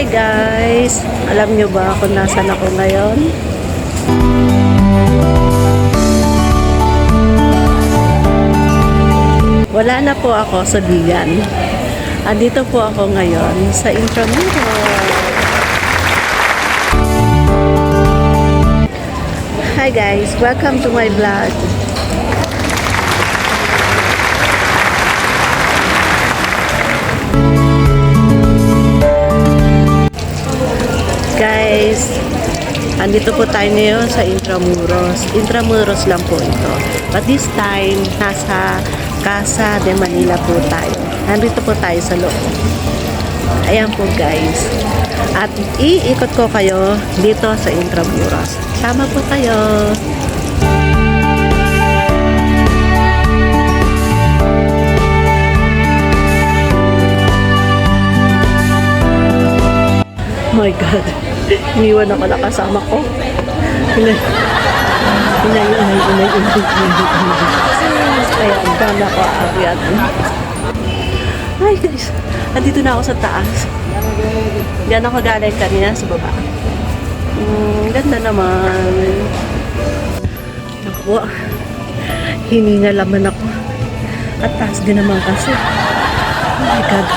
Hi guys! Alam nyo ba kung nasan ako ngayon? Wala na po ako sa Bigan. Andito po ako ngayon sa Intramuros. Hi guys! Welcome to my vlog. Guys, andito po tayo ngayon sa Intramuros. Intramuros lang po ito. But this time, nasa Casa de Manila po tayo. Nandito po tayo sa loob. Ayan po guys. At iikot ko kayo dito sa Intramuros. Sama po kayo. Oh my God. Iniwan ako na kasama ko. Inay. Kaya ang ganda ko akyat. Hi guys. Andito na ako sa taas. Diyan ako galing kanina sa baba. Ganda naman. Naku. Hininga laman ako. At taas din naman kasi. Oh my God.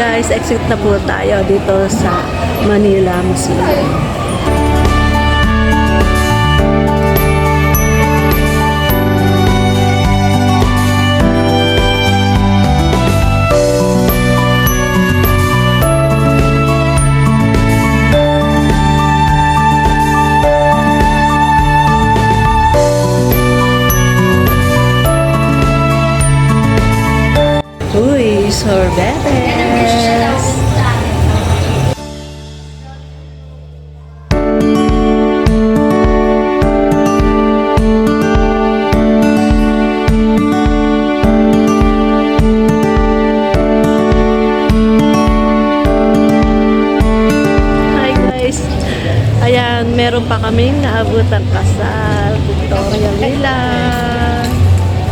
Guys, exit na po tayo dito sa Manila Museum. Uy, sorbetes! Ayan, meron pa kaming naabutang kasal, Victoria Villa.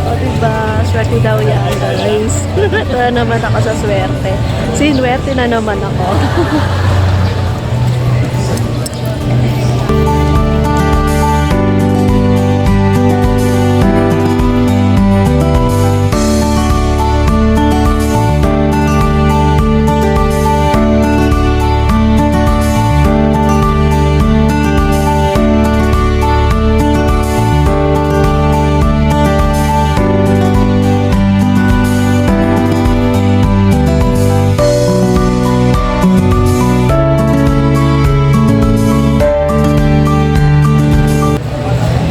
O diba, swerte daw yan guys. Ito na naman ako sa swerte. Sinwerte na naman ako.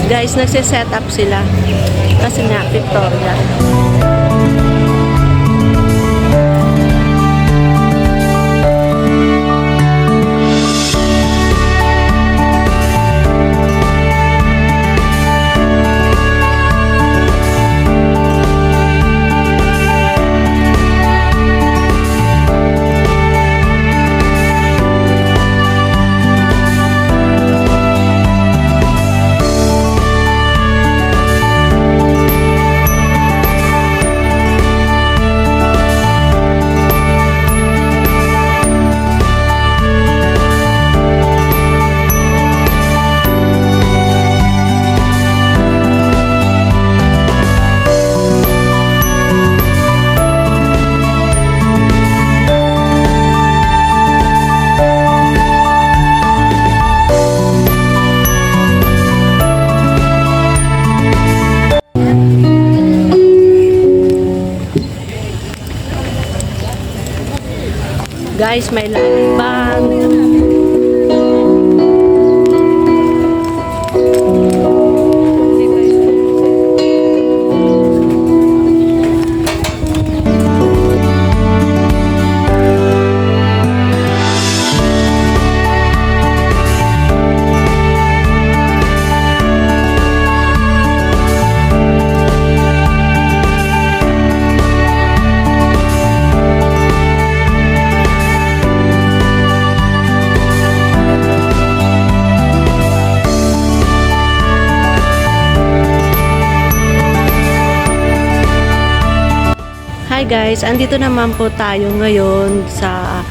Guys, nagsiset up sila kasi nga Victoria. Guys, may lalibang. Hi guys, andito naman po tayo ngayon sa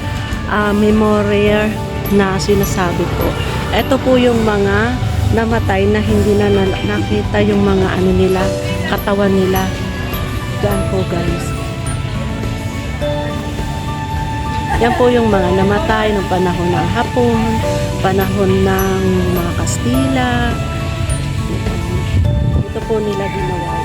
memorial na sinasabi ko. Ito po yung mga namatay na hindi na nakita yung mga ano nila, katawan nila. Diyan po guys. Yan po yung mga namatay ng panahon ng Hapon, panahon ng mga Kastila. Ito po nila ginawa.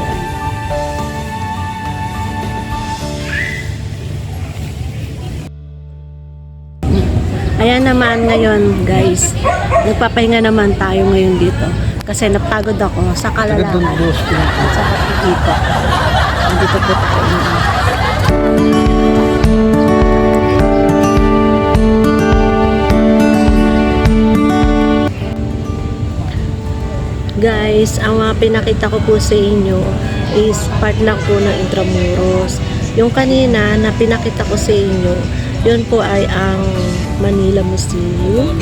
Ayan naman ngayon guys, nagpapahinga naman tayo ngayon dito kasi napagod ako sa kalalaman at sa pagkikita. Dito po tayo. Guys, ang mga pinakita ko po sa inyo is part lang po ng Intramuros. Yung kanina na pinakita ko sa inyo, yun po ay ang Manila Museum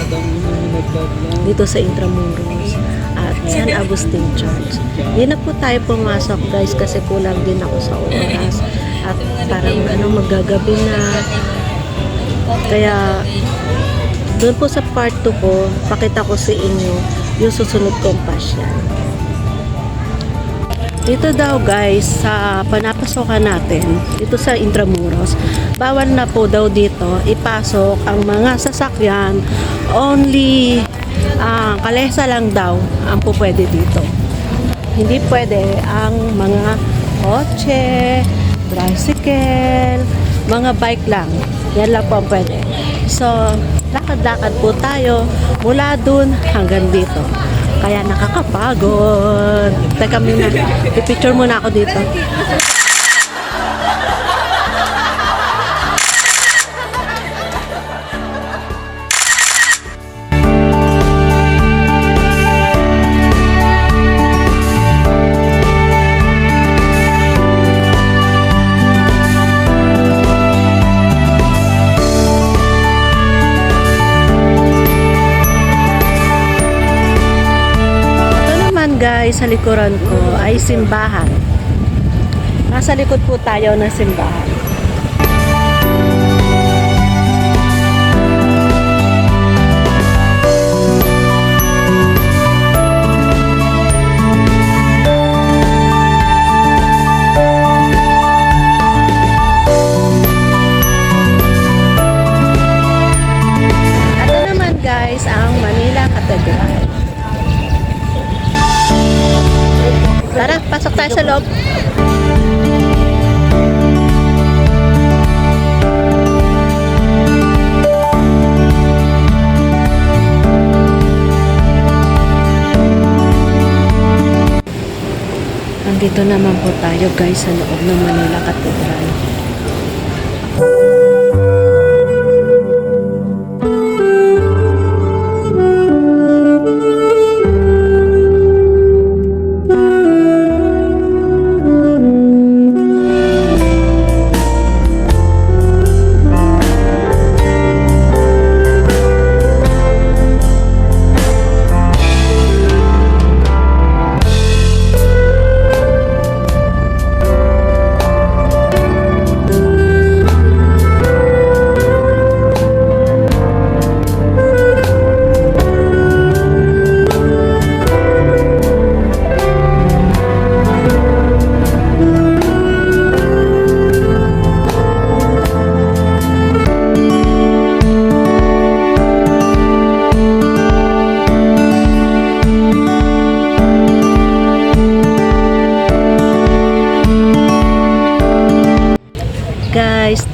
dito sa Intramuros at San Agustin Church. Hindi na po tayo pumasok guys kasi kulang din ako sa oras at parang maggagabi na. Kaya doon po sa part 2 ko, pakita ko sa inyo yung susunod kong pasyan. Dito daw guys, sa panapasokan natin, dito sa Intramuros, bawal na po daw dito ipasok ang mga sasakyan. Only kalesa lang daw ang po pwede dito. Hindi pwede ang mga kotse, tricycle, mga bike lang. Yan lang po ang pwede. So, lakad-lakad po tayo mula dun hanggang dito. Kaya nakakapagod. Teka muna, i-picture muna ako dito. Guys, sa likuran ko ay simbahan. Nasa likod po tayo ng simbahan. Ito naman guys ang Manila Cathedral. Tara, pasok tayo sa loob. Nandito naman po tayo guys sa loob ng Manila Cathedral.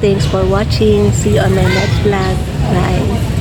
Thanks for watching. See you on my next vlog. Bye.